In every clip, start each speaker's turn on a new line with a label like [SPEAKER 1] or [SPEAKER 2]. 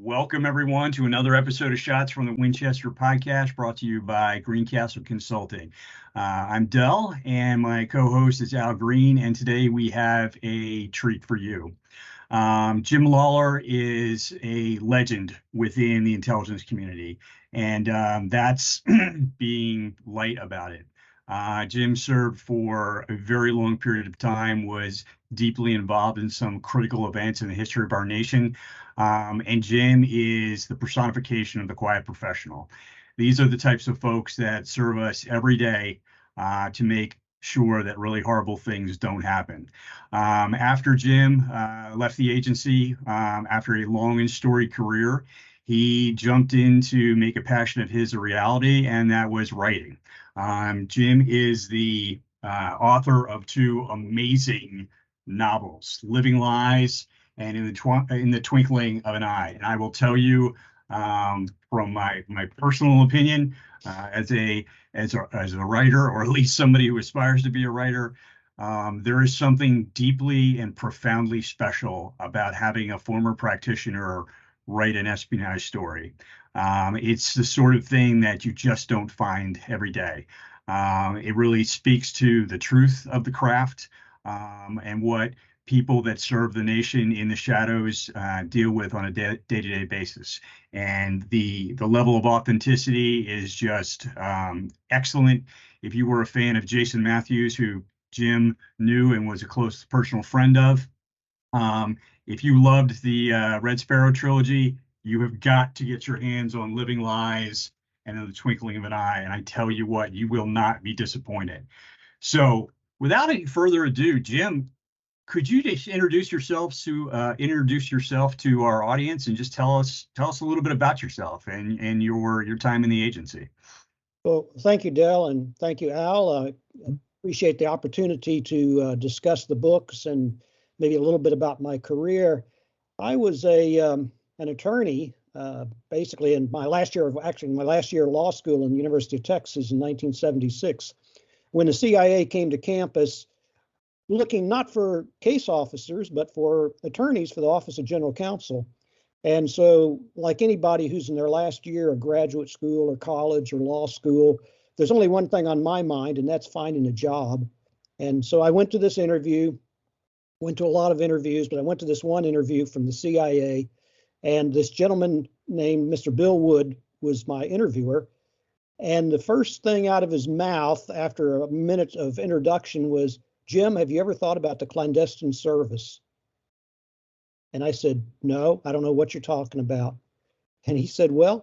[SPEAKER 1] Welcome, everyone, to another episode of Shots from the Winchester podcast brought to you by Greencastle Consulting. I'm Del, and my co-host is Al Green, and today we have a treat for you. Jim Lawler is a legend within the intelligence community, and that's being light about it. Jim served for a very long period of time, was deeply involved in some critical events in the history of our nation. And Jim is the personification of the quiet professional. These are the types of folks that serve us every day to make sure that really horrible things don't happen. After Jim left the agency, after a long and storied career, he jumped in to make a passion of his a reality, and that was writing. Jim is the author of two amazing novels, Living Lies and in the Twinkling of an Eye. And I will tell you, from my personal opinion, as a writer, or at least somebody who aspires to be a writer, there is something deeply and profoundly special about having a former practitioner write an espionage story. It's the sort of thing that you just don't find every day. It really speaks to the truth of the craft and what people that serve the nation in the shadows deal with on a day-to-day basis. And the level of authenticity is just excellent. If you were a fan of Jason Matthews, who Jim knew and was a close personal friend of, if you loved the Red Sparrow trilogy, you have got to get your hands on Living Lies and in the Twinkling of an Eye. And I tell you what, you will not be disappointed. So without any further ado, Jim, could you just introduce yourself to our audience and just tell us a little bit about yourself and your time in the agency?
[SPEAKER 2] Well, thank you, Del, and thank you, Al. I appreciate the opportunity to discuss the books and maybe a little bit about my career. I was an attorney basically in my last year of law school in the University of Texas in 1976, when the CIA came to campus looking not for case officers, but for attorneys for the Office of General Counsel. And so, like anybody who's in their last year of graduate school or college or law school, there's only one thing on my mind, and that's finding a job. And so I went to this interview, went to a lot of interviews, but I went to this one interview from the CIA, and this gentleman named Mr. Bill Wood was my interviewer. And the first thing out of his mouth after a minute of introduction was, "Jim, have you ever thought about the clandestine service?" And I said, "No, I don't know what you're talking about." And he said, I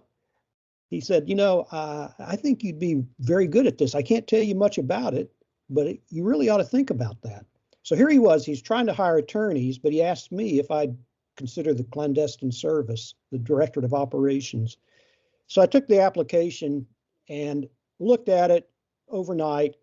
[SPEAKER 2] think you'd be very good at this. I can't tell you much about it, but you really ought to think about that. So here he was, he's trying to hire attorneys, but he asked me if I'd consider the clandestine service, the Directorate of Operations. So I took the application and looked at it overnight.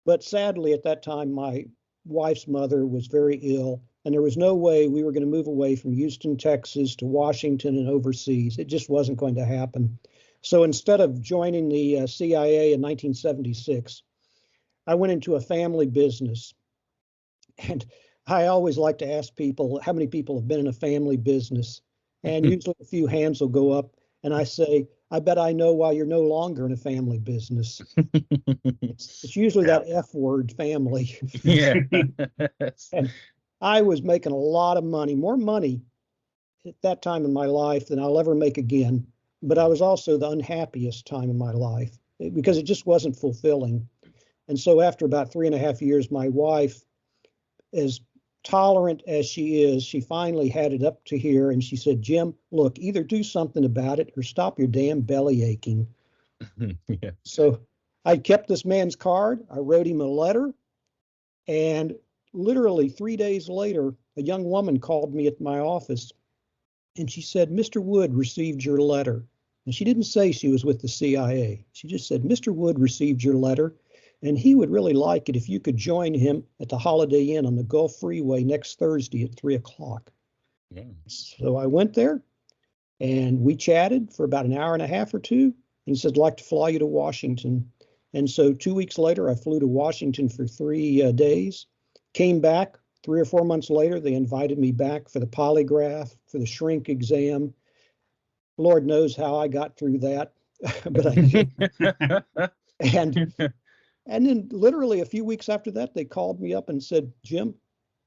[SPEAKER 2] But sadly, at that time, my wife's mother was very ill, and there was no way we were going to move away from Houston, Texas to Washington and overseas. It just wasn't going to happen. So instead of joining the CIA in 1976, I went into a family business. And I always like to ask people, how many people have been in a family business? And usually a few hands will go up, and I say, "I bet I know why you're no longer in a family business." It's usually that F word, family.
[SPEAKER 1] Yeah.
[SPEAKER 2] And I was making a lot of money, more money at that time in my life than I'll ever make again. But I was also the unhappiest time in my life because it just wasn't fulfilling. And so after about 3.5 years, my wife, as tolerant as she is, she finally had it up to here, and she said, "Jim, look, either do something about it or stop your damn belly aching."
[SPEAKER 1] Yeah.
[SPEAKER 2] So I kept this man's card. I wrote him a letter, and literally 3 days later, a young woman called me at my office, and she said, "Mr. Wood received your letter." And she didn't say she was with the CIA. She just said, "Mr. Wood received your letter, and he would really like it if you could join him at the Holiday Inn on the Gulf Freeway next Thursday at 3:00.
[SPEAKER 1] Yes.
[SPEAKER 2] So I went there, and we chatted for about an hour and a half or two. He said, "I'd like to fly you to Washington." And so 2 weeks later, I flew to Washington for 3 days, came back. 3 or 4 months later, they invited me back for the polygraph, for the shrink exam. Lord knows how I got through that, but I did. And and then literally a few weeks after that, they called me up and said, Jim,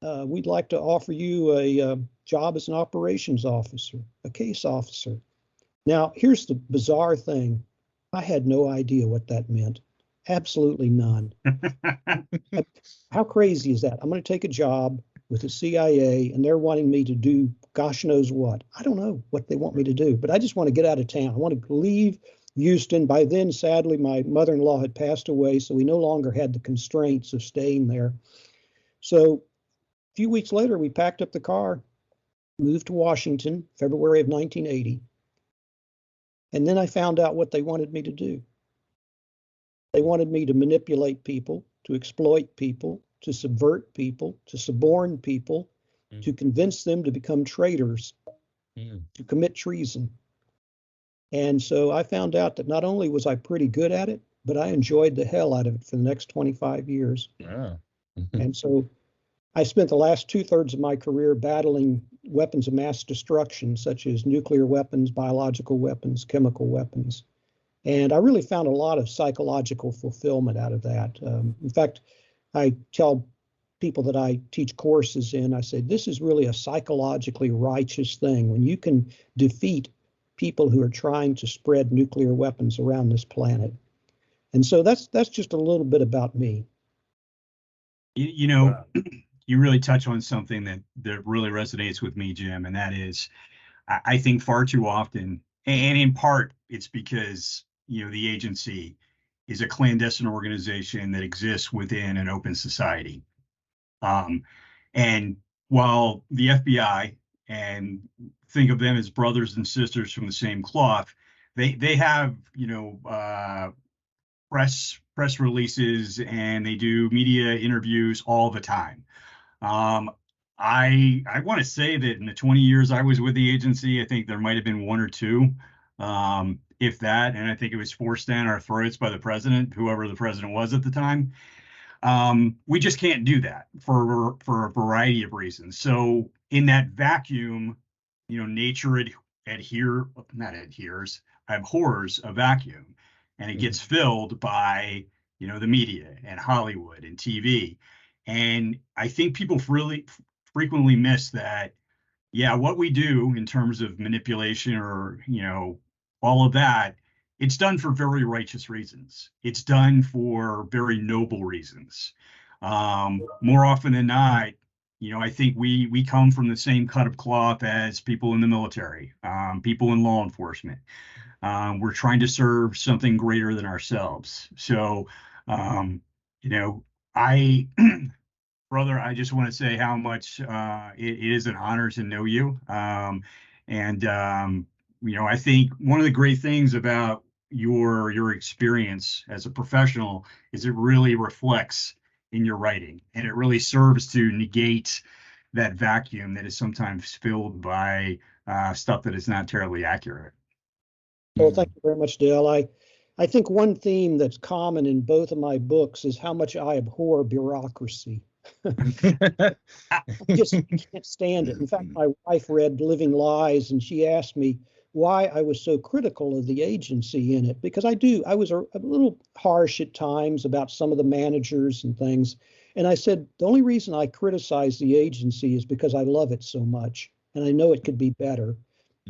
[SPEAKER 2] we'd like to offer you a job as an operations officer, a case officer. Now, here's the bizarre thing. I had no idea what that meant. Absolutely none. How crazy is that? I'm going to take a job with the CIA and they're wanting me to do gosh knows what. I don't know what they want me to do, but I just want to get out of town. I want to leave Houston. By then, sadly, my mother-in-law had passed away, so we no longer had the constraints of staying there. So a few weeks later, we packed up the car, moved to Washington, February of 1980. And then I found out what they wanted me to do. They wanted me to manipulate people, to exploit people, to subvert people, to suborn people, to convince them to become traitors, to commit treason. And so I found out that not only was I pretty good at it, but I enjoyed the hell out of it for the next 25 years.
[SPEAKER 3] Yeah.
[SPEAKER 2] And so I spent the last 2/3 of my career battling weapons of mass destruction, such as nuclear weapons, biological weapons, chemical weapons. And I really found a lot of psychological fulfillment out of that. In fact, I tell people that I teach courses in, I say, this is really a psychologically righteous thing when you can defeat people who are trying to spread nuclear weapons around this planet. And so that's just a little bit about me.
[SPEAKER 1] You know, you really touch on something that really resonates with me, Jim, and that is, I think far too often, and in part, it's because, the agency is a clandestine organization that exists within an open society. And while the FBI, and think of them as brothers and sisters from the same cloth, they have, press releases and they do media interviews all the time. I want to say that in the 20 years I was with the agency, I think there might have been one or two, if that, and I think it was forced down our throats by the president, whoever the president was at the time. We just can't do that for a variety of reasons. So in that vacuum, nature abhors a vacuum, and it gets filled by the media and Hollywood and TV. And I think people really frequently miss that. Yeah, what we do in terms of manipulation or all of that, it's done for very righteous reasons. It's done for very noble reasons. More often than not, I think we come from the same cut of cloth as people in the military, people in law enforcement. We're trying to serve something greater than ourselves. So, I, brother, I just want to say how much it is an honor to know you. I think one of the great things about your experience as a professional is it really reflects in your writing, and it really serves to negate that vacuum that is sometimes filled by stuff that is not terribly accurate.
[SPEAKER 2] Well, thank you very much, Dale. I think one theme that's common in both of my books is how much I abhor bureaucracy. I just can't stand it. In fact, my wife read Living Lies, and she asked me why I was so critical of the agency in it, because I was a little harsh at times about some of the managers and things. And I said, the only reason I criticize the agency is because I love it so much, and I know it could be better.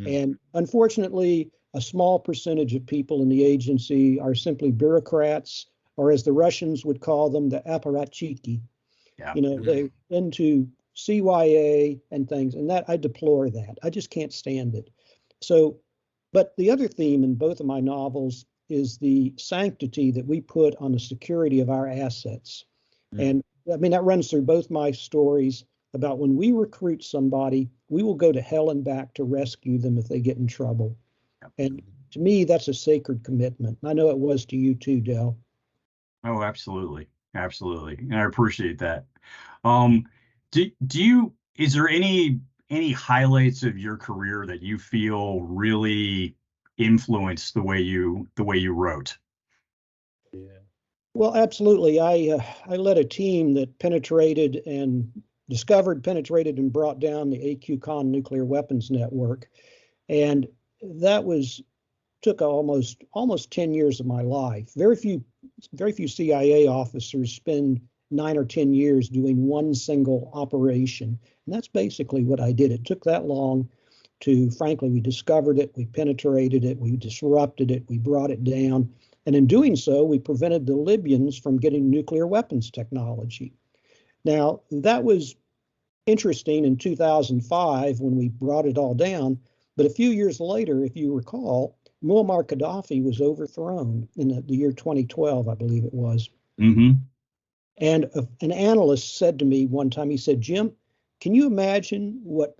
[SPEAKER 2] And unfortunately, a small percentage of people in the agency are simply bureaucrats, or as the Russians would call them, the apparatchiki.
[SPEAKER 1] Yeah.
[SPEAKER 2] They're into CYA and things, and that I deplore that. I just can't stand it. So, but the other theme in both of my novels is the sanctity that we put on the security of our assets. And I mean, that runs through both my stories about when we recruit somebody, we will go to hell and back to rescue them if they get in trouble. And to me, that's a sacred commitment. I know it was to you too, Del.
[SPEAKER 1] Oh, absolutely. Absolutely. And I appreciate that. Is there any highlights of your career that you feel really influenced the way you wrote?
[SPEAKER 2] Yeah. Well, absolutely. I led a team that penetrated and brought down the AQ-Con nuclear weapons network. And that was took almost 10 years of my life. Very few CIA officers spend 9 or 10 years doing one single operation. And that's basically what I did. It took that long to, frankly, we discovered it, we penetrated it, we disrupted it, we brought it down. And in doing so, we prevented the Libyans from getting nuclear weapons technology. Now, that was interesting in 2005 when we brought it all down. But a few years later, if you recall, Muammar Gaddafi was overthrown in the year 2012, I believe it was.
[SPEAKER 1] Mm-hmm.
[SPEAKER 2] And an analyst said to me one time, he said, Jim, can you imagine what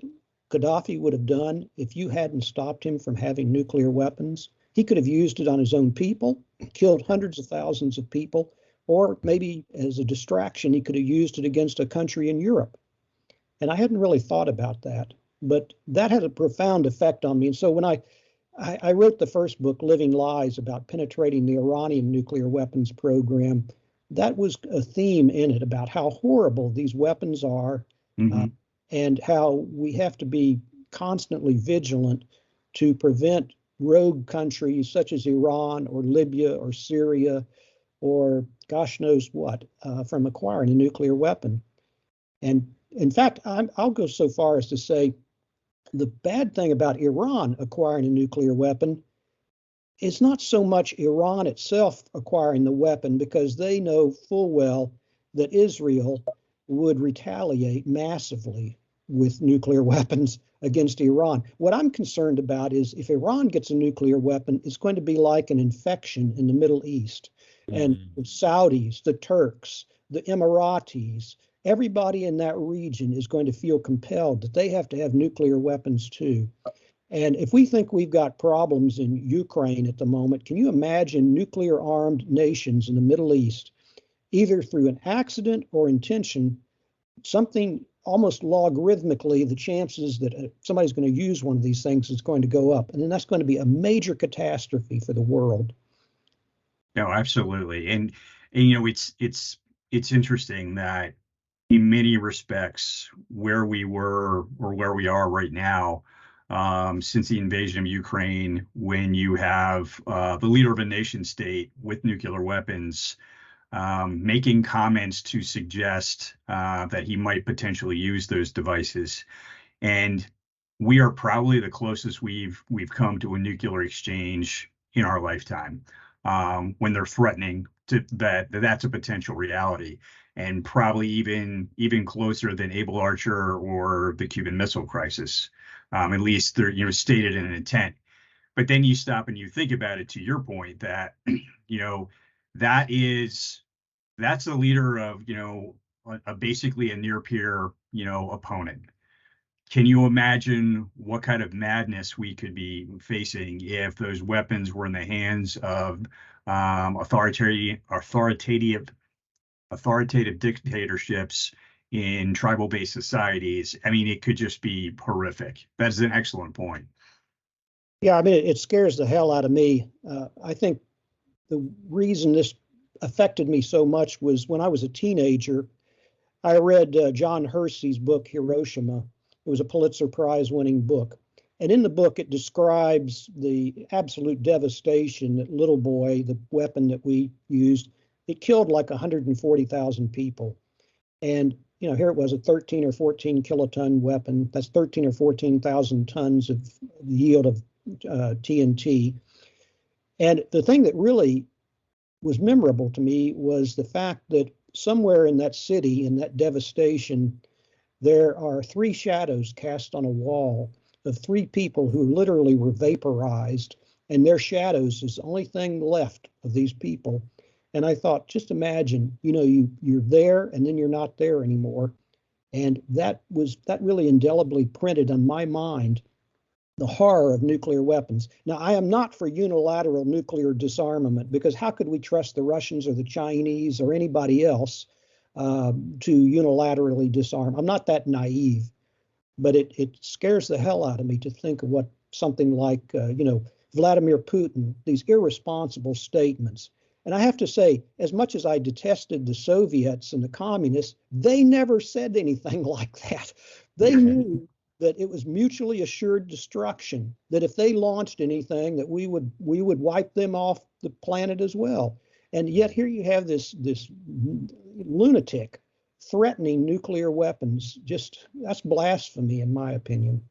[SPEAKER 2] Gaddafi would have done if you hadn't stopped him from having nuclear weapons? He could have used it on his own people, killed hundreds of thousands of people, or maybe as a distraction, he could have used it against a country in Europe. And I hadn't really thought about that, but that had a profound effect on me. And so when I wrote the first book, Living Lies, about penetrating the Iranian nuclear weapons program, that was a theme in it about how horrible these weapons are, and how we have to be constantly vigilant to prevent rogue countries such as Iran or Libya or Syria or gosh knows what from acquiring a nuclear weapon. And in fact, I'll go so far as to say the bad thing about Iran acquiring a nuclear weapon is not so much Iran itself acquiring the weapon, because they know full well that Israel would retaliate massively with nuclear weapons against Iran. What I'm concerned about is if Iran gets a nuclear weapon, it's going to be like an infection in the Middle East. And the Saudis, the Turks, the Emiratis, everybody in that region is going to feel compelled that they have to have nuclear weapons too. And if we think we've got problems in Ukraine at the moment, can you imagine nuclear armed nations in the Middle East, either through an accident or intention, something almost logarithmically, the chances that somebody's going to use one of these things is going to go up. And then that's going to be a major catastrophe for the world.
[SPEAKER 1] No, absolutely. And you know, it's interesting that in many respects, where we were or where we are right now, since the invasion of Ukraine, when you have the leader of a nation state with nuclear weapons making comments to suggest that he might potentially use those devices. And we are probably the closest we've come to a nuclear exchange in our lifetime, when they're threatening that's a potential reality, and probably even closer than Able Archer or the Cuban Missile Crisis. At least they're stated in an intent. But then you stop and you think about it, to your point, that that's the leader of basically a near peer opponent. Can you imagine what kind of madness we could be facing if those weapons were in the hands of authoritative dictatorships in tribal-based societies? I mean, it could just be horrific. That's an excellent point.
[SPEAKER 2] Yeah, I mean, it scares the hell out of me. I think the reason this affected me so much was when I was a teenager, I read John Hersey's book, Hiroshima. It was a Pulitzer Prize winning book. And in the book, it describes the absolute devastation that Little Boy, the weapon that we used, it killed like 140,000 people. And, here it was, a 13 or 14 kiloton weapon. That's 13 or 14,000 tons of yield of TNT. And the thing that really was memorable to me was the fact that somewhere in that city, in that devastation, there are 3 shadows cast on a wall of 3 people who literally were vaporized, and their shadows is the only thing left of these people. And I thought, just imagine, you're there and then you're not there anymore. And that really indelibly printed on my mind the horror of nuclear weapons. Now, I am not for unilateral nuclear disarmament, because how could we trust the Russians or the Chinese or anybody else to unilaterally disarm? I'm not that naive, but it scares the hell out of me to think of what something like, Vladimir Putin, these irresponsible statements. And I have to say, as much as I detested the Soviets and the communists, they never said anything like that. They knew that it was mutually assured destruction, that if they launched anything, that we would wipe them off the planet as well. And yet here you have this lunatic threatening nuclear weapons. Just that's blasphemy, in my opinion.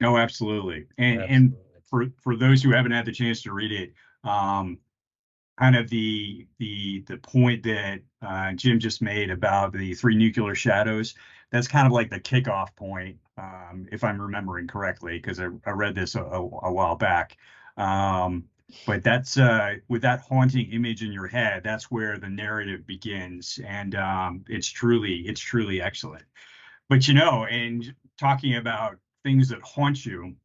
[SPEAKER 1] No, absolutely. And for those who haven't had the chance to read it, kind of the point that Jim just made about the three nuclear shadows, that's kind of like the kickoff point, if I'm remembering correctly, because I read this a while back. But that's with that haunting image in your head, that's where the narrative begins, and it's truly excellent. But and talking about things that haunt you,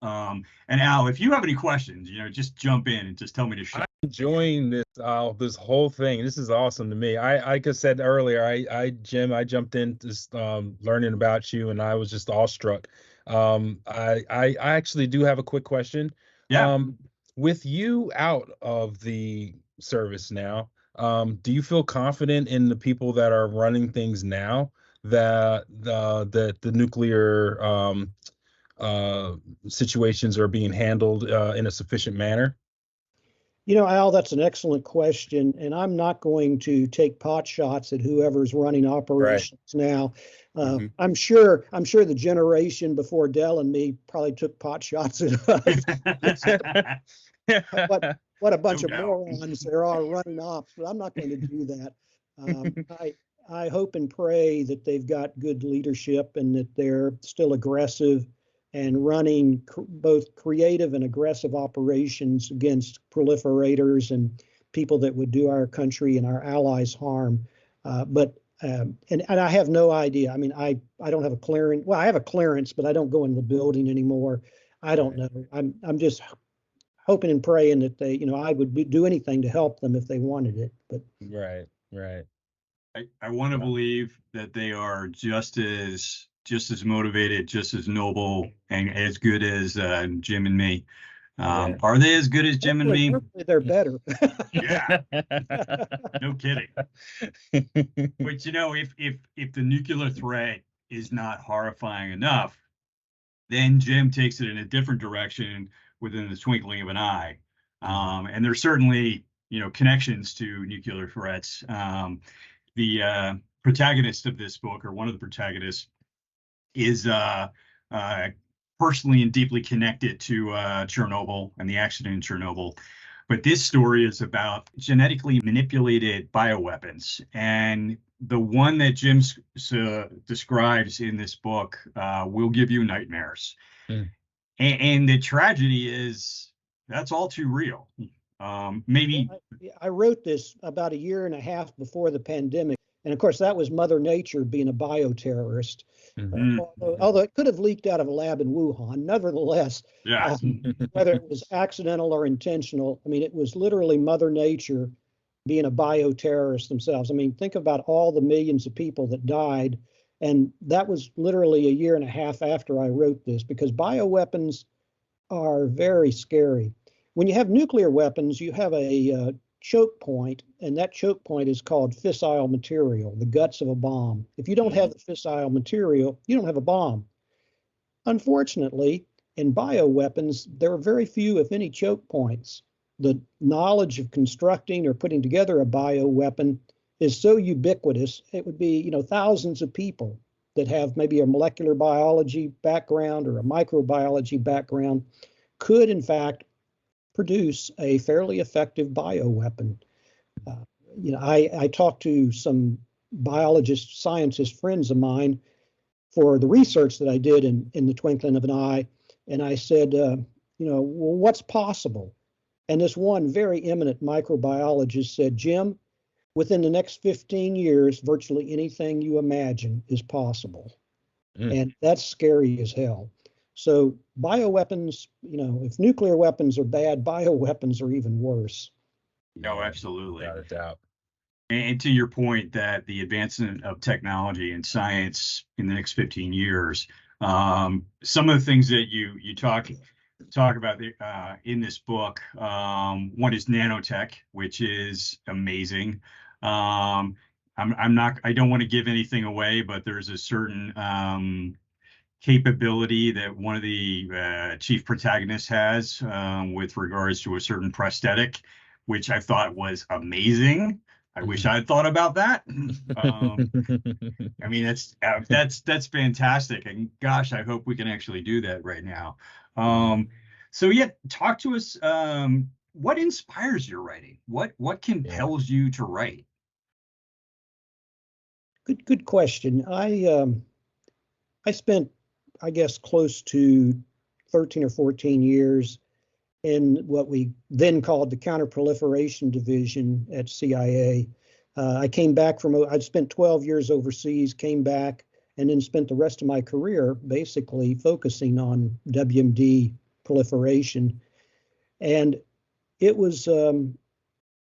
[SPEAKER 1] and Al, if you have any questions, just jump in and just tell me to shut.
[SPEAKER 3] I'm enjoying this whole thing. This is awesome to me. Like I said earlier, Jim, I jumped in just learning about you, and I was just awestruck. I actually do have a quick question.
[SPEAKER 1] Yeah.
[SPEAKER 3] With you out of the service now, do you feel confident in the people that are running things now that the nuclear situations are being handled in a sufficient manner?
[SPEAKER 2] Al, that's an excellent question, and I'm not going to take pot shots at whoever's running operations now. I'm sure the generation before Dell and me probably took pot shots at us. What a bunch of morons there are running ops, but I'm not going to do that. I hope and pray that they've got good leadership and that they're still aggressive and running both creative and aggressive operations against proliferators and people that would do our country and our allies harm. And I have no idea. I mean, I don't have a clearance. Well, I have a clearance, but I don't go in the building anymore. I don't know. I'm just hoping and praying that they, I would do anything to help them if they wanted it. But
[SPEAKER 3] right.
[SPEAKER 1] I want to believe that they are just as motivated, just as noble, and as good as Jim and me. Are they as good as Jim and me?
[SPEAKER 2] They're better.
[SPEAKER 1] Yeah, no kidding. But if the nuclear threat is not horrifying enough, then Jim takes it in a different direction within the twinkling of an eye. And there's certainly connections to nuclear threats. The protagonist of this book, or one of the protagonists, is personally and deeply connected to Chernobyl and the accident in Chernobyl. But this story is about genetically manipulated bioweapons. And the one that Jim describes in this book will give you nightmares. And the tragedy is that's all too real. Maybe
[SPEAKER 2] I wrote this about a year and a half before the pandemic. And of course, that was Mother Nature being a bioterrorist. Although it could have leaked out of a lab in Wuhan. Nevertheless, whether it was accidental or intentional, I mean, it was literally Mother Nature being a bioterrorist themselves. I mean, think about all the millions of people that died. And that was literally a year and a half after I wrote this, because bioweapons are very scary. When you have nuclear weapons, you have a choke point, and that choke point is called fissile material, the guts of a bomb. If you don't have the fissile material, you don't have a bomb. Unfortunately, in bioweapons, there are very few, if any, choke points. The knowledge of constructing or putting together a bioweapon is so ubiquitous. It would be, thousands of people that have maybe a molecular biology background or a microbiology background could, in fact, produce a fairly effective bioweapon. I talked to some biologist, scientist friends of mine for the research that I did in the twinkling of an eye, and I said, well, what's possible? And this one very eminent microbiologist said, Jim, within the next 15 years, virtually anything you imagine is possible. And that's scary as hell. So bioweapons, if nuclear weapons are bad, bioweapons are even worse.
[SPEAKER 1] No, absolutely.
[SPEAKER 3] Without a doubt.
[SPEAKER 1] And to your point that the advancement of technology and science in the next 15 years, some of the things that you talk about in this book, one is nanotech, which is amazing. I don't want to give anything away, but there's a certain capability that one of the chief protagonists has with regards to a certain prosthetic, which I thought was amazing. I wish I had thought about that. I mean, that's fantastic, and gosh, I hope we can actually do that right now. So yeah, talk to us. What inspires your writing? What compels you to write?
[SPEAKER 2] Good question. I spent, I guess, close to 13 or 14 years in what we then called the Counterproliferation Division at CIA. I came back I'd spent 12 years overseas, came back, and then spent the rest of my career basically focusing on WMD proliferation. And it was,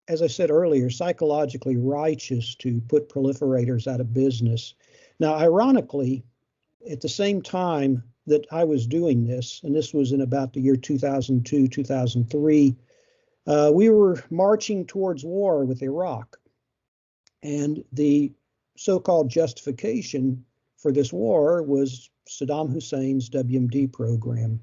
[SPEAKER 2] as I said earlier, psychologically righteous to put proliferators out of business. Now, ironically, at the same time that I was doing this, and this was in about the year 2002, 2003, we were marching towards war with Iraq. And the so-called justification for this war was Saddam Hussein's WMD program.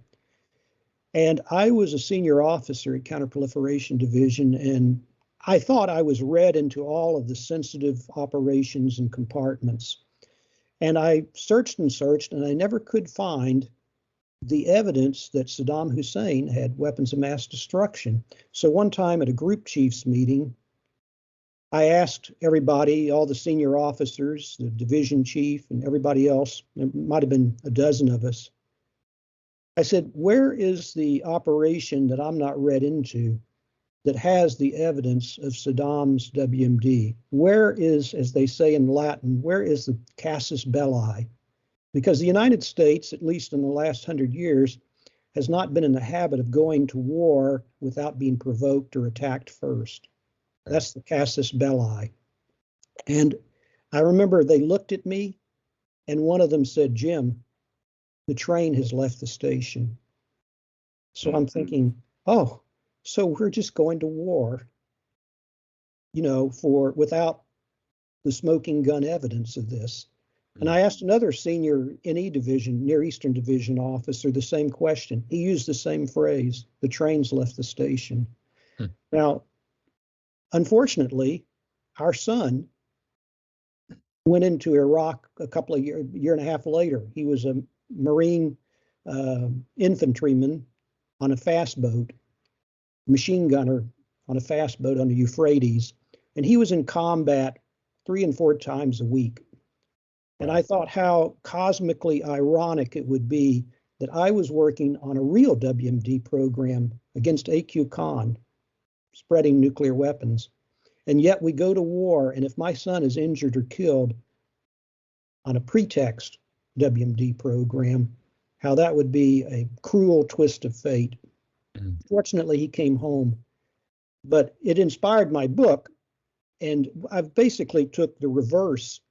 [SPEAKER 2] And I was a senior officer at Counterproliferation Division, and I thought I was read into all of the sensitive operations and compartments. And I searched and searched, and I never could find the evidence that Saddam Hussein had weapons of mass destruction. So one time at a group chiefs meeting, I asked everybody, all the senior officers, the division chief, and everybody else, there might have been a dozen of us. I said, where is the operation that I'm not read into that has the evidence of Saddam's WMD? Where is, as they say in Latin, where is the casus belli? Because the United States, at least in the last 100 years, has not been in the habit of going to war without being provoked or attacked first. That's the casus belli. And I remember they looked at me, and one of them said, Jim, the train has left the station. So I'm thinking, oh, so we're just going to war, without the smoking gun evidence of this. And I asked another senior NE division, Near Eastern Division officer, the same question. He used the same phrase, the train's left the station. Now, unfortunately, our son went into Iraq a couple of year and a half later. He was a Marine infantryman on a fast boat, machine gunner on a fast boat on the Euphrates, and he was in combat 3 and 4 times a week. And I thought how cosmically ironic it would be that I was working on a real WMD program against A.Q. Khan, spreading nuclear weapons. And yet we go to war, and if my son is injured or killed on a pretext WMD program, how that would be a cruel twist of fate. Fortunately, he came home. But it inspired my book, and I've basically took the reverse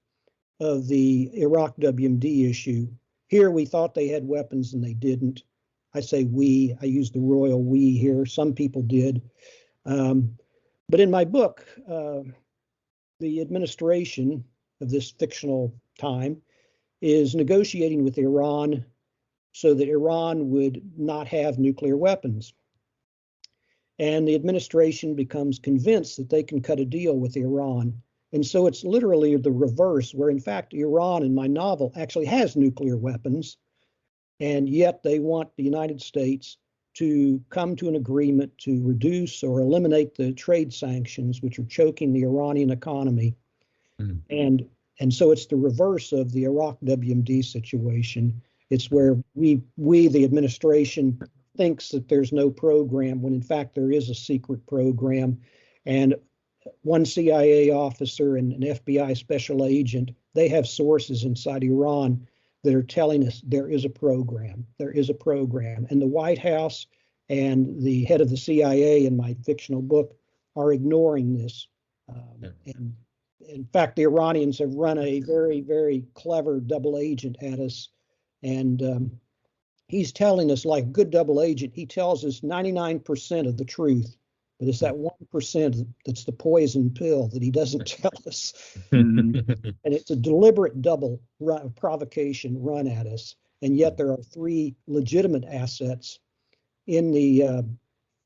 [SPEAKER 2] of the Iraq WMD issue. Here we thought they had weapons and they didn't. I say we, I use the royal we here. Some people did. But in my book, the administration of this fictional time is negotiating with Iran so that Iran would not have nuclear weapons. And the administration becomes convinced that they can cut a deal with Iran. And so it's literally the reverse, where in fact Iran in my novel actually has nuclear weapons, and yet they want the United States to come to an agreement to reduce or eliminate the trade sanctions, which are choking the Iranian economy. And so it's the reverse of the Iraq WMD situation. It's where we the administration, thinks that there's no program when in fact there is a secret program. And one CIA officer and an FBI special agent, they have sources inside Iran that are telling us there is a program. There is a program. And the White House and the head of the CIA in my fictional book are ignoring this. And in fact, the Iranians have run a very, very clever double agent at us. And he's telling us, like a good double agent, he tells us 99% of the truth. But it's that 1% that's the poison pill that he doesn't tell us. And it's a deliberate double provocation run at us. and yet there are three legitimate assets in the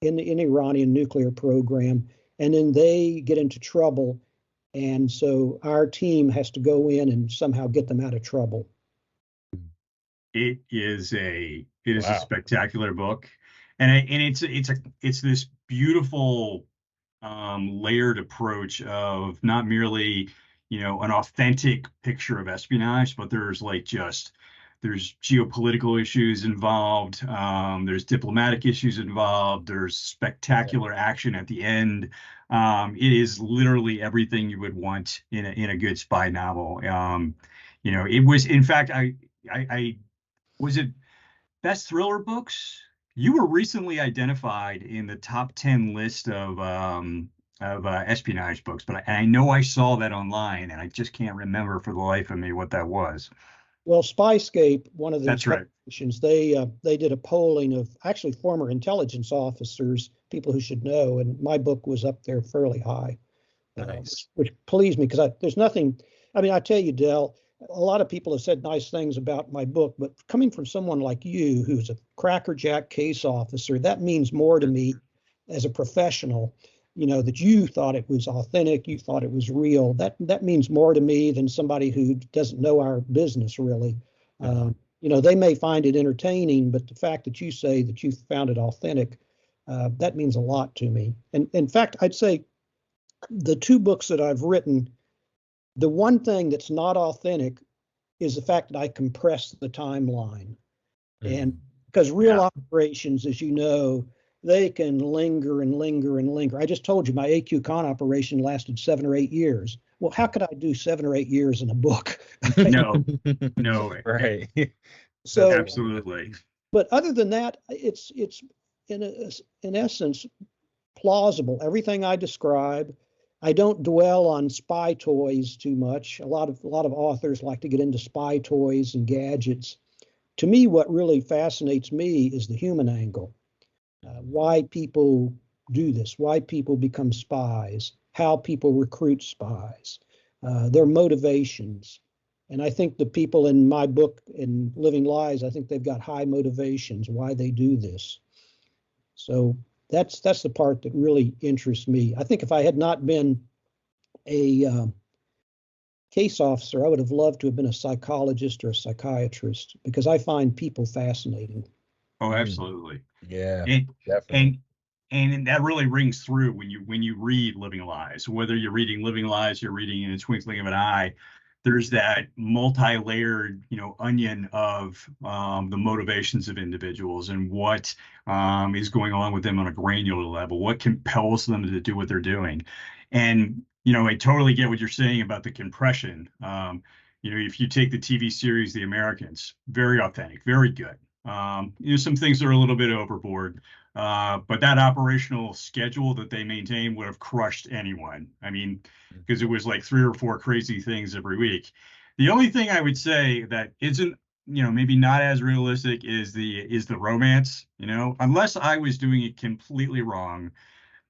[SPEAKER 2] in Iranian nuclear program, and then they get into trouble, and so our team has to go in and somehow get them out of trouble.
[SPEAKER 1] It is a
[SPEAKER 3] Wow.
[SPEAKER 1] spectacular book, and it's this beautiful layered approach of not merely, an authentic picture of espionage, but there's there's geopolitical issues involved, there's diplomatic issues involved, there's spectacular action at the end. It is literally everything you would want in a good spy novel. It was, in fact, I was it best thriller books? You were recently identified in the top 10 list of espionage books, but I know I saw that online, and I just can't remember for the life of me what that was.
[SPEAKER 2] Well, Spyscape, one of the
[SPEAKER 1] That's right.
[SPEAKER 2] publications, they did a polling of actually former intelligence officers, people who should know, and my book was up there fairly high,
[SPEAKER 3] Nice.
[SPEAKER 2] which pleased me because there's nothing. I mean, I tell you, Del, a lot of people have said nice things about my book, but coming from someone like you, who's a crackerjack case officer, that means more to me as a professional. That you thought it was authentic, you thought it was real. That means more to me than somebody who doesn't know our business really. They may find it entertaining, but the fact that you say that you found it authentic, that means a lot to me. And in fact, I'd say the two books that I've written, the one thing that's not authentic is the fact that I compressed the timeline. And because real operations, as you know, they can linger and linger and linger. I just told you my AQ Con operation lasted 7 or 8 years. Well, how could I do 7 or 8 years in a book?
[SPEAKER 1] No,
[SPEAKER 3] Right.
[SPEAKER 2] So
[SPEAKER 1] absolutely.
[SPEAKER 2] But other than that, it's in essence plausible. Everything I describe. I don't dwell on spy toys too much. A lot of authors like to get into spy toys and gadgets. To me, what really fascinates me is the human angle. Why people do this, why people become spies, how people recruit spies, their motivations. And I think the people in my book, in Living Lies, I think they've got high motivations, why they do this. So that's the part that really interests me. I think if I had not been a case officer, I would have loved to have been a psychologist or a psychiatrist because I find people fascinating.
[SPEAKER 1] Oh, absolutely.
[SPEAKER 3] Yeah,
[SPEAKER 1] and,
[SPEAKER 3] definitely.
[SPEAKER 1] and that really rings through when you read Living Lies. Whether you're reading Living Lies, you're reading In a Twinkling of an Eye, there's that multi-layered, onion of the motivations of individuals and what is going on with them on a granular level, what compels them to do what they're doing. And, I totally get what you're saying about the compression. If you take the TV series The Americans, very authentic, very good. Some things are a little bit overboard, but that operational schedule that they maintain would have crushed anyone. I mean, because it was like 3 or 4 crazy things every week. The only thing I would say that isn't, maybe not as realistic is the romance. Unless I was doing it completely wrong,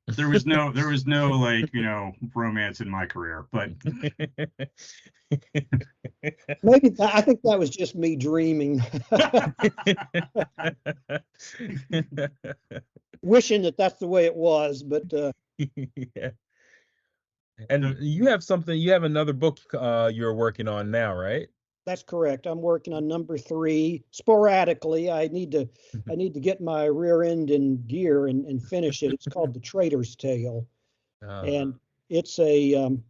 [SPEAKER 1] there was no like, romance in my career. But
[SPEAKER 2] maybe I think that was just me dreaming, wishing that that's the way it was. But
[SPEAKER 3] yeah. And you have another book you're working on now, right?
[SPEAKER 2] that's correct. I'm working on number 3 sporadically. I need to get my rear end in gear and finish it. It's called The Traitor's Tale, and it's I'm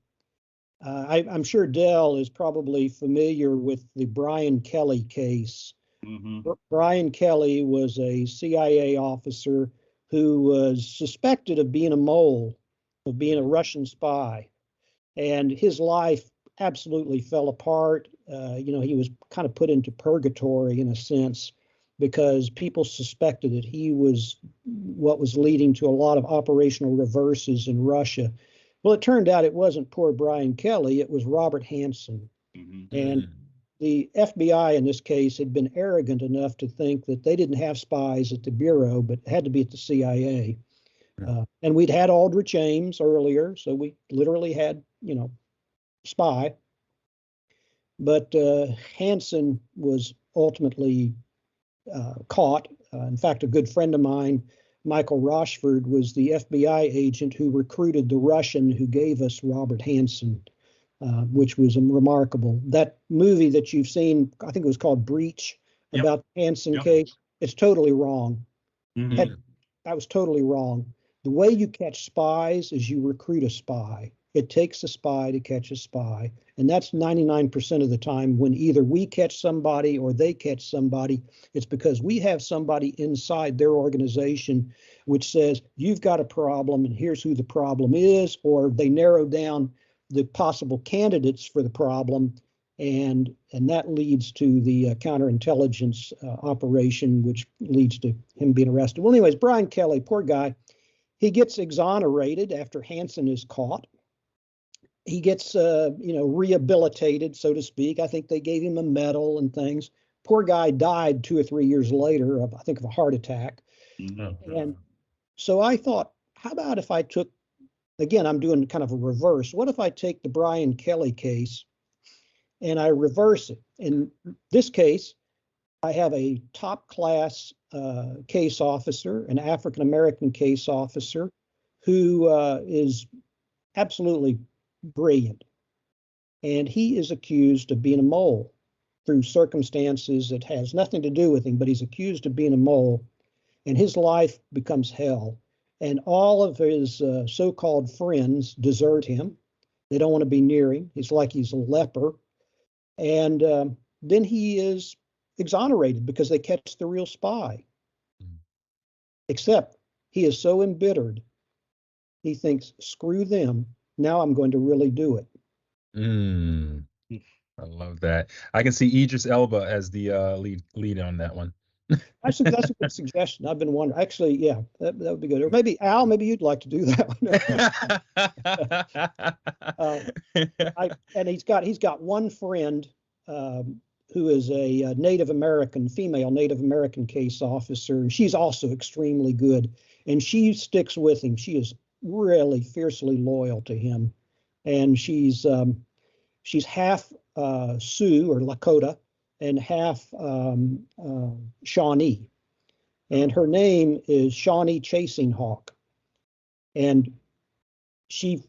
[SPEAKER 2] sure Dell is probably familiar with the Brian Kelly case.
[SPEAKER 1] Mm-hmm.
[SPEAKER 2] Brian Kelly was a CIA officer who was suspected of being a mole, of being a Russian spy, and his life absolutely fell apart. He was kind of put into purgatory in a sense because people suspected that he was what was leading to a lot of operational reverses in Russia. Well, it turned out it wasn't poor Brian Kelly, it was Robert Hansen.
[SPEAKER 1] Mm-hmm.
[SPEAKER 2] And the FBI in this case had been arrogant enough to think that they didn't have spies at the Bureau, but had to be at the CIA. And we'd had Aldrich Ames earlier, so we literally had, spy. But Hansen was ultimately caught. In fact, a good friend of mine, Michael Rochford, was the FBI agent who recruited the Russian who gave us Robert Hansen, which was remarkable. That movie that you've seen, I think it was called Breach, about the Hansen case, it's totally wrong.
[SPEAKER 1] Mm-hmm.
[SPEAKER 2] That was totally wrong. The way you catch spies is you recruit a spy. It takes a spy to catch a spy. And that's 99% of the time when either we catch somebody or they catch somebody, it's because we have somebody inside their organization which says, you've got a problem and here's who the problem is, or they narrow down the possible candidates for the problem. And that leads to the counterintelligence operation, which leads to him being arrested. Well, anyways, Brian Kelly, poor guy, he gets exonerated after Hansen is caught. He gets, rehabilitated, so to speak. I think they gave him a medal and things. Poor guy died 2 or 3 years later of, I think, of a heart attack.
[SPEAKER 1] Mm-hmm.
[SPEAKER 2] And so I thought, how about if I took, again, I'm doing kind of a reverse. What if I take the Brian Kelly case and I reverse it? In this case, I have a top class case officer, an African-American case officer who is absolutely brilliant. And he is accused of being a mole through circumstances that has nothing to do with him, but he's accused of being a mole, and his life becomes hell. And all of his so-called friends desert him. They don't want to be near him. It's like he's a leper. And then he is exonerated because they catch the real spy. Except he is so embittered, he thinks, screw them. Now I'm going to really do it.
[SPEAKER 3] I love that. I can see Idris Elba as the lead on that one.
[SPEAKER 2] That's a good suggestion. I've been wondering. Actually, yeah, that would be good. Or maybe Al, maybe you'd like to do that one. And he's got one friend who is a Native American, female Native American case officer, and she's also extremely good. And she sticks with him. She is really fiercely loyal to him, and she's half Sioux or Lakota and half Shawnee, and her name is Shawnee Chasing Hawk, and she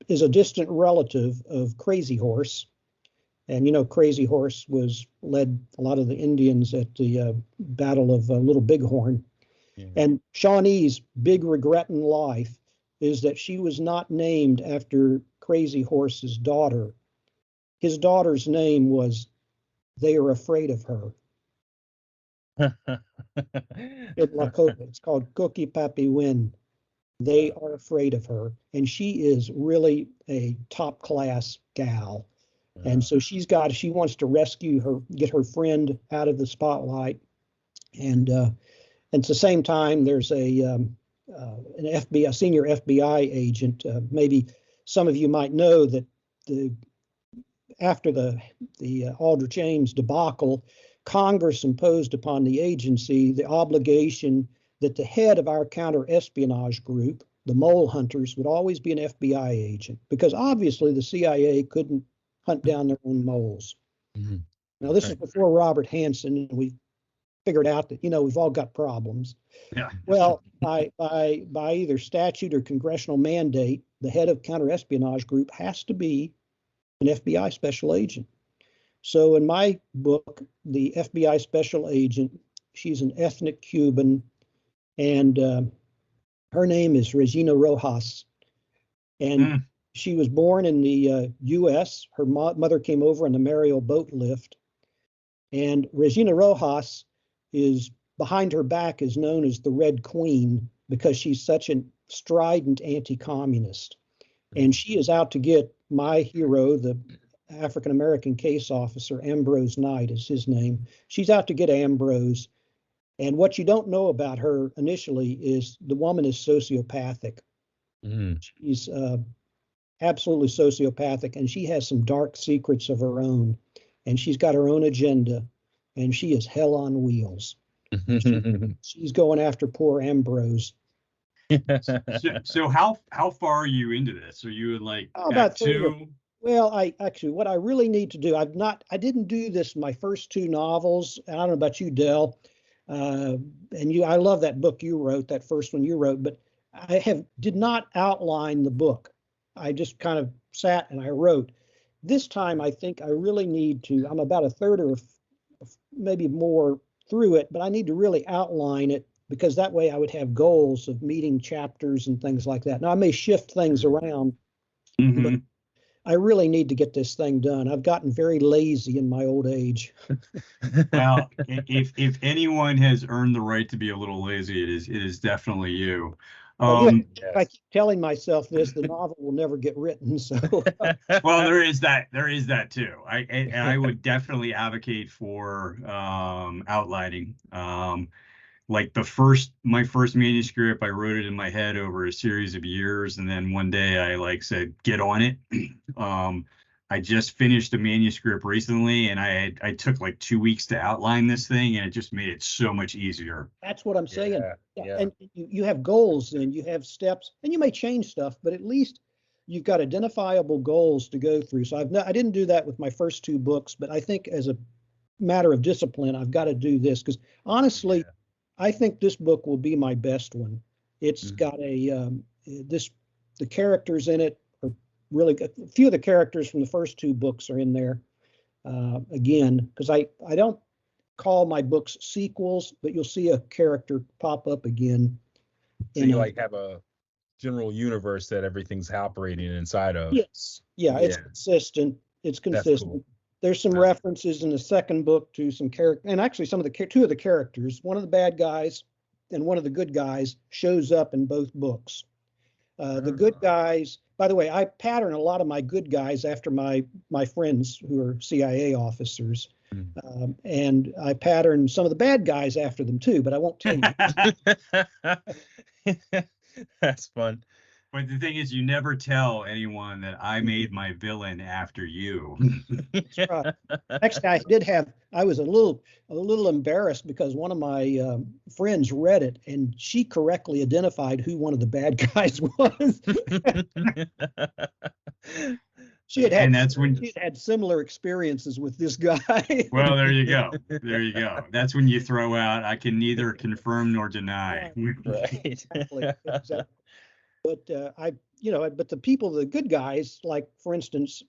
[SPEAKER 2] is a distant relative of Crazy Horse. And Crazy Horse led a lot of the Indians at the Battle of Little Bighorn. Yeah. And Shawnee's big regret in life is that she was not named after Crazy Horse's daughter. His daughter's name was They Are Afraid of Her. In Lakota, it's called Cookie Pappy Win. They are afraid of her. And she is really a top class gal. And so she wants to rescue her, get her friend out of the spotlight. And at the same time, there's an senior FBI agent. Maybe some of you might know that after the Aldrich Ames debacle, Congress imposed upon the agency the obligation that the head of our counter-espionage group, the mole hunters, would always be an FBI agent, because obviously the CIA couldn't hunt down their own moles. Mm-hmm. Now, this is before Robert Hansen, and we figured out that, we've all got problems.
[SPEAKER 1] Yeah.
[SPEAKER 2] Well, by either statute or congressional mandate, the head of counter-espionage group has to be an FBI special agent. So in my book, the FBI special agent, she's an ethnic Cuban, and her name is Regina Rojas. And she was born in the U.S. Her mother came over on the Mariel boat lift. And Regina Rojas is, behind her back, is known as the Red Queen because she's such a strident anti-communist. And she is out to get my hero, the African-American case officer, Ambrose Knight is his name. She's out to get Ambrose. And what you don't know about her initially is the woman is sociopathic. She's absolutely sociopathic, and she has some dark secrets of her own. And she's got her own agenda, and she is hell on wheels. She's going after poor Ambrose.
[SPEAKER 1] So how far are you into this? Are you in like
[SPEAKER 2] about
[SPEAKER 1] Act 2?
[SPEAKER 2] Well, I actually, what I really need to do, I didn't do this my first two novels. I don't know about you, Dell, uh, I love that book you wrote, that first one you wrote, but did not outline the book. I just kind of sat and I wrote. This time, I think I really need to. I'm about a third or maybe more through it, but I need to really outline it because that way I would have goals of meeting chapters and things like that. Now, I may shift things around, but
[SPEAKER 1] Hmm.
[SPEAKER 2] I really need to get this thing done. I've gotten very lazy in my old age.
[SPEAKER 1] Well, if anyone has earned the right to be a little lazy, it is definitely you.
[SPEAKER 2] Well, you,
[SPEAKER 1] Um,
[SPEAKER 2] I
[SPEAKER 3] Yes.
[SPEAKER 2] keep telling myself this, the novel will never get written. So,
[SPEAKER 1] well, there is that too. I would definitely advocate for outlining. Like my first manuscript, I wrote it in my head over a series of years, and then one day I like said, get on it. um, I just finished a manuscript recently, and I took like 2 weeks to outline this thing, and it just made it so much easier.
[SPEAKER 2] that's what I'm saying.
[SPEAKER 3] Yeah,
[SPEAKER 2] Yeah,
[SPEAKER 3] yeah.
[SPEAKER 2] and you have goals and you have steps, and you may change stuff, but at least you've got identifiable goals to go through. So I didn't do that with my first two books, but I think as a matter of discipline, I've got to do this because honestly,
[SPEAKER 3] Yeah.
[SPEAKER 2] I think this book will be my best one. It's
[SPEAKER 3] Mhm.
[SPEAKER 2] got the characters in it are really good. A few of the characters from the first two books are in there again because I don't call my books sequels, but you'll see a character pop up again
[SPEAKER 3] So
[SPEAKER 2] in
[SPEAKER 3] you
[SPEAKER 2] a
[SPEAKER 3] like have a general universe that everything's operating inside of.
[SPEAKER 2] yes, yeah, it's
[SPEAKER 3] Yeah,
[SPEAKER 2] consistent. It's
[SPEAKER 3] that's cool.
[SPEAKER 2] consistent. There's some
[SPEAKER 3] That's
[SPEAKER 2] references in the second book to some character, and actually some of the two of the characters, one of the bad guys and one of the good guys, shows up in both books. The good
[SPEAKER 3] ah,
[SPEAKER 2] guys, by the way, I pattern a lot of my good guys after my friends who are CIA officers,
[SPEAKER 3] mm.
[SPEAKER 2] and I pattern some of the bad guys after them too. But I won't tell you.
[SPEAKER 3] That's fun.
[SPEAKER 1] But the thing is, you never tell anyone that I made my villain after you.
[SPEAKER 2] That's right. Actually, I was a little embarrassed because one of my friends read it and she correctly identified who one of the bad guys was. she had
[SPEAKER 1] And
[SPEAKER 2] had
[SPEAKER 1] that's when,
[SPEAKER 2] she had had similar experiences with this guy.
[SPEAKER 1] well, there you go. There you go. That's when you throw out, I can neither confirm nor deny.
[SPEAKER 2] Right.
[SPEAKER 3] Right.
[SPEAKER 2] Exactly. But but the people, the good guys, like for instance,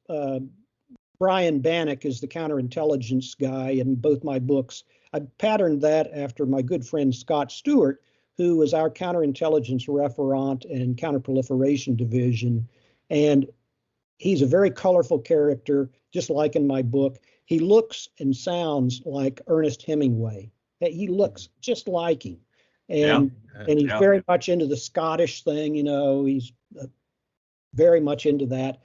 [SPEAKER 2] Brian Bannock is the counterintelligence guy in both my books. I patterned that after my good friend Scott Stewart, who was our counterintelligence referent and counterproliferation division. And he's a very colorful character, just like in my book. He looks and sounds like Ernest Hemingway. He looks just like him.
[SPEAKER 1] Yeah,
[SPEAKER 2] And he's
[SPEAKER 1] yeah.
[SPEAKER 2] very much into the Scottish thing, he's very much into that.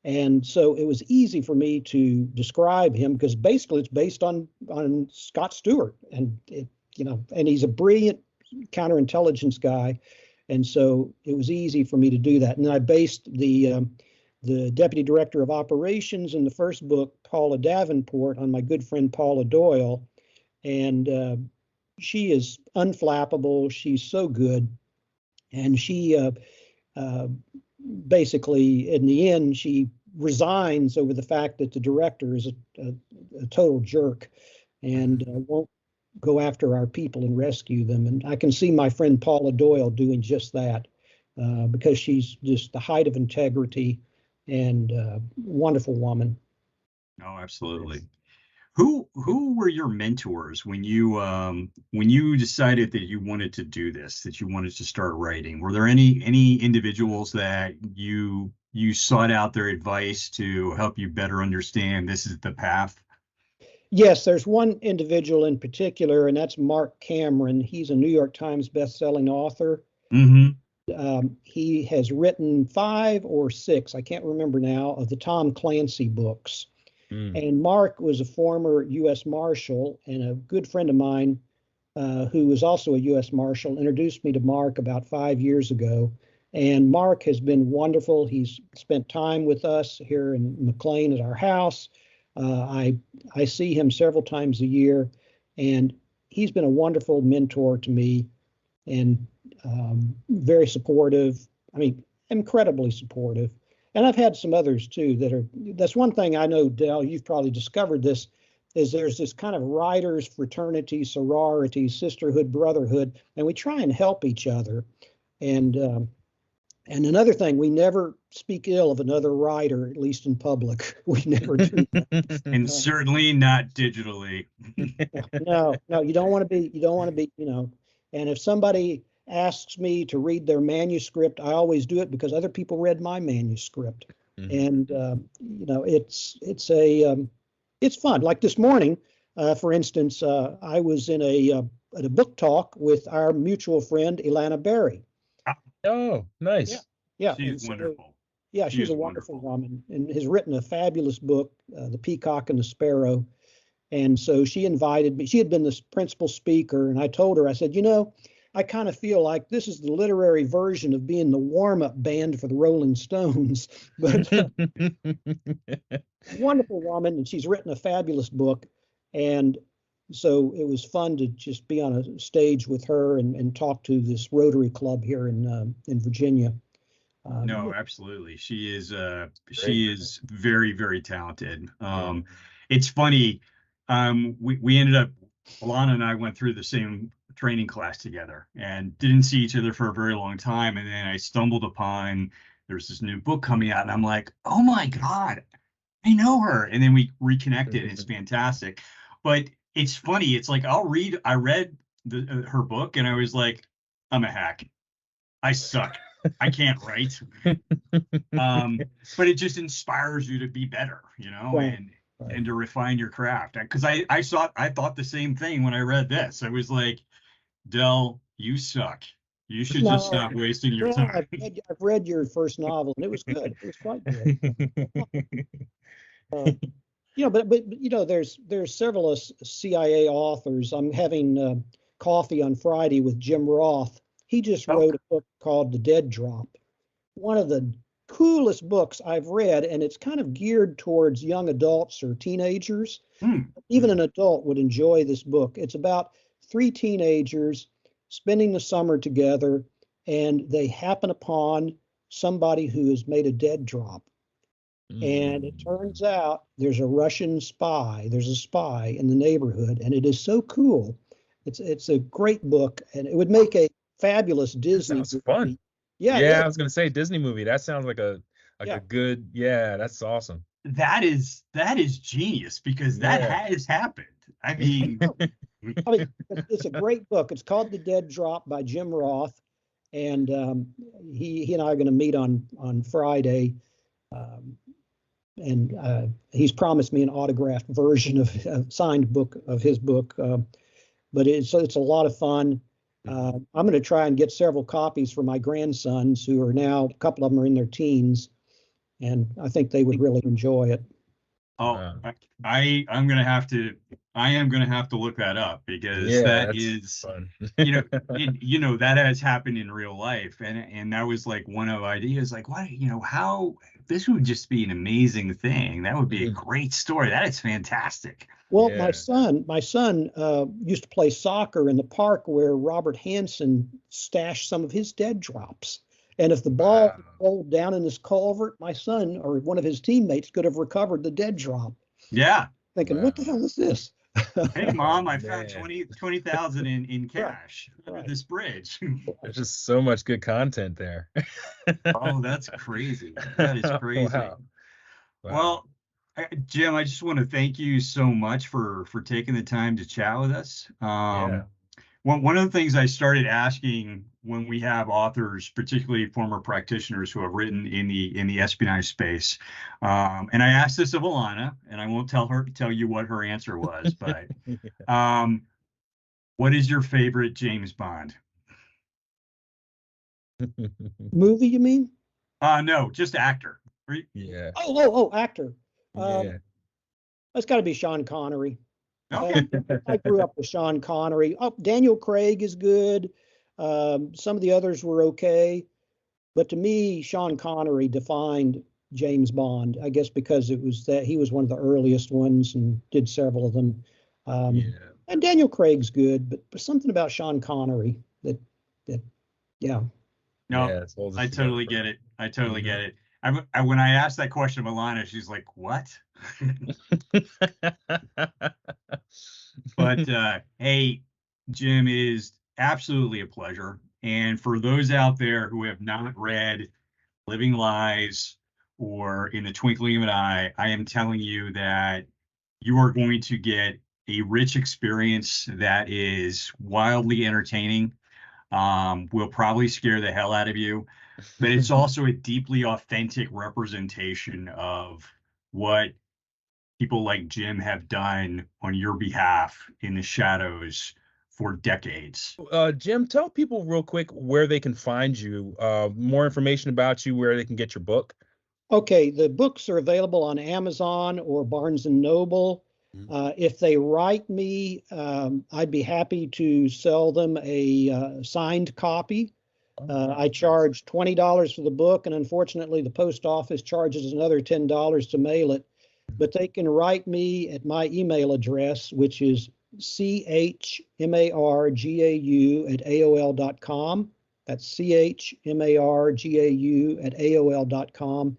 [SPEAKER 2] And so it was easy for me to describe him because basically it's based on Scott Stewart, and and he's a brilliant counterintelligence guy, and so it was easy for me to do that. And I based the deputy director of operations in the first book, Paula Davenport, on my good friend Paula Doyle, and she is unflappable. She's so good, and she uh, basically, in the end, she resigns over the fact that the director is a total jerk and won't go after our people and rescue them. And I can see my friend Paula Doyle doing just that because she's just the height of integrity and wonderful woman.
[SPEAKER 1] Oh, absolutely.
[SPEAKER 3] Yes.
[SPEAKER 1] Who were your mentors when you decided that you wanted to do this, that you wanted to start writing? Were there any individuals that you sought out their advice to help you better understand this is the path?
[SPEAKER 2] Yes, there's one individual in particular, and that's Mark Cameron. He's a New York Times bestselling author.
[SPEAKER 1] Mm-hmm.
[SPEAKER 2] He has written 5 or 6, I can't remember now, of the Tom Clancy books.
[SPEAKER 3] Mm.
[SPEAKER 2] And Mark was a former U.S. Marshal, and a good friend of mine who was also a U.S. Marshal introduced me to Mark about 5 years ago. And Mark has been wonderful. He's spent time with us here in McLean at our house. I see him several times a year, and he's been a wonderful mentor to me and very supportive. I mean, incredibly supportive. And I've had some others too that's one thing I know, Del, you've probably discovered this, is there's this kind of writers fraternity, sorority, sisterhood, brotherhood, and we try and help each other. And another thing, we never speak ill of another writer, at least in public. We never do that.
[SPEAKER 1] And certainly not digitally.
[SPEAKER 2] No, you don't want to be, and if somebody asks me to read their manuscript, I always do it because other people read my manuscript. And, it's fun. Like this morning, for instance, I was at a book talk with our mutual friend, Ilana Berry.
[SPEAKER 3] Oh, nice.
[SPEAKER 2] Yeah.
[SPEAKER 1] She's wonderful.
[SPEAKER 2] Yeah, she's a wonderful woman and has written a fabulous book, The Peacock and the Sparrow. And so she invited me. She had been the principal speaker, and I told her, I said, I kind of feel like this is the literary version of being the warm-up band for the Rolling Stones. But wonderful woman, and she's written a fabulous book. And so it was fun to just be on a stage with her and talk to this Rotary Club here in Virginia.
[SPEAKER 1] No, absolutely. She is very, very talented. It's funny. We ended up, Alana and I went through the same training class together and didn't see each other for a very long time. And then I stumbled upon, there's this new book coming out, and I'm like, oh my God, I know her. And then we reconnected. It's fantastic. But it's funny. It's like, I read her book and I was like, I'm a hack. I suck. I can't write. But it just inspires you to be better,
[SPEAKER 2] Right.
[SPEAKER 1] and to refine your craft. Because I thought the same thing when I read this. I was like, Del, you suck. You should just stop wasting your time.
[SPEAKER 2] I've read your first novel, and it was good. It was quite good. But there's several CIA authors. I'm having coffee on Friday with Jim Roth. He just wrote a book called The Dead Drop. One of the coolest books I've read, and it's kind of geared towards young adults or teenagers. Even an adult would enjoy this book. It's about 3 teenagers spending the summer together, and they happen upon somebody who has made a dead drop. And it turns out there's a spy in the neighborhood, and it is so cool. It's a great book, and it would make a fabulous Disney movie.
[SPEAKER 3] Fun. Yeah, I was gonna say Disney movie. That sounds like a good. Yeah, that's awesome.
[SPEAKER 1] That is genius, because that has happened. I mean,
[SPEAKER 2] it's a great book. It's called The Dead Drop by Jim Roth, and he and I are going to meet on Friday. And he's promised me an autographed version of a signed book of his book. But it's a lot of fun. I'm going to try and get several copies for my grandsons, who are now, a couple of them are in their teens, and I think they would really enjoy it.
[SPEAKER 1] Oh, I am going to have to look that up, because that is fun. That has happened in real life, and that was like one of ideas, like, what, how this would just be an amazing thing. That would be a great story. That is fantastic.
[SPEAKER 2] Well, my son used to play soccer in the park where Robert Hansen stashed some of his dead drops. And if the ball rolled down in this culvert, my son or one of his teammates could have recovered the dead drop.
[SPEAKER 1] Yeah.
[SPEAKER 2] Thinking, what the hell is this?
[SPEAKER 1] Hey, Mom, I found 20,000 in cash under this bridge.
[SPEAKER 3] There's just so much good content there.
[SPEAKER 1] Oh, that's crazy. That is crazy.
[SPEAKER 3] Wow.
[SPEAKER 1] Well, Jim, I just want to thank you so much for taking the time to chat with us. One of the things I started asking when we have authors, particularly former practitioners who have written in the espionage space, and I asked this of Alana, and I won't tell you what her answer was, but what is your favorite James Bond?
[SPEAKER 2] Movie, you mean?
[SPEAKER 1] No, just actor.
[SPEAKER 3] Yeah.
[SPEAKER 2] Oh, actor.
[SPEAKER 3] It's
[SPEAKER 2] got to be Sean Connery.
[SPEAKER 1] Okay.
[SPEAKER 2] I grew up with Sean Connery. Daniel Craig is good. Some of the others were okay, but to me, Sean Connery defined James Bond. I guess because it was that he was one of the earliest ones and did several of them. And Daniel Craig's good, but something about Sean Connery that.
[SPEAKER 1] No, I totally get it. when I asked that question of Alana, she's like, "What?" But hey, Jim, it is absolutely a pleasure. And for those out there who have not read Living Lies or In the Twinkling of an Eye, I am telling you that you are going to get a rich experience that is wildly entertaining. Will probably scare the hell out of you, but it's also a deeply authentic representation of what people like Jim have done on your behalf in the shadows for decades.
[SPEAKER 3] Jim, tell people real quick where they can find you, more information about you, where they can get your book.
[SPEAKER 2] Okay, the books are available on Amazon or Barnes and Noble. If they write me, I'd be happy to sell them a signed copy. I charge $20 for the book, and unfortunately, the post office charges another $10 to mail it. But they can write me at my email address, which is chmargau@aol.com. That's chmargau@aol.com.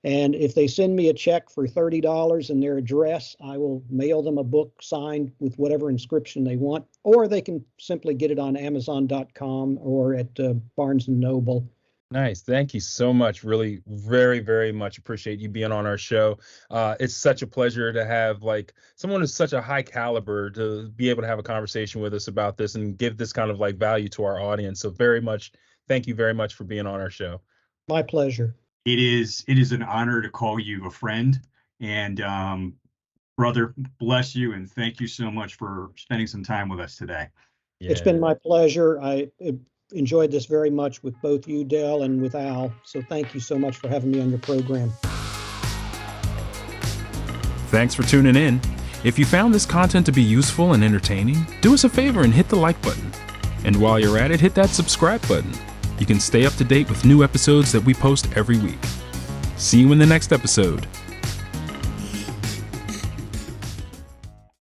[SPEAKER 2] And if they send me a check for $30 and their address, I will mail them a book signed with whatever inscription they want, or they can simply get it on Amazon.com or at Barnes and Noble.
[SPEAKER 3] Nice. Thank you so much. Really, very, very much appreciate you being on our show. It's such a pleasure to have like someone who's such a high caliber to be able to have a conversation with us about this and give this kind of like value to our audience. So thank you very much for being on our show.
[SPEAKER 2] My pleasure.
[SPEAKER 1] It is an honor to call you a friend, and brother, bless you, and thank you so much for spending some time with us today.
[SPEAKER 2] Yeah. It's been my pleasure. I enjoyed this very much with both you, Del, and with Al. So thank you so much for having me on your program.
[SPEAKER 4] Thanks for tuning in. If you found this content to be useful and entertaining, do us a favor and hit the like button. And while you're at it, hit that subscribe button. You can stay up to date with new episodes that we post every week. See you in the next episode.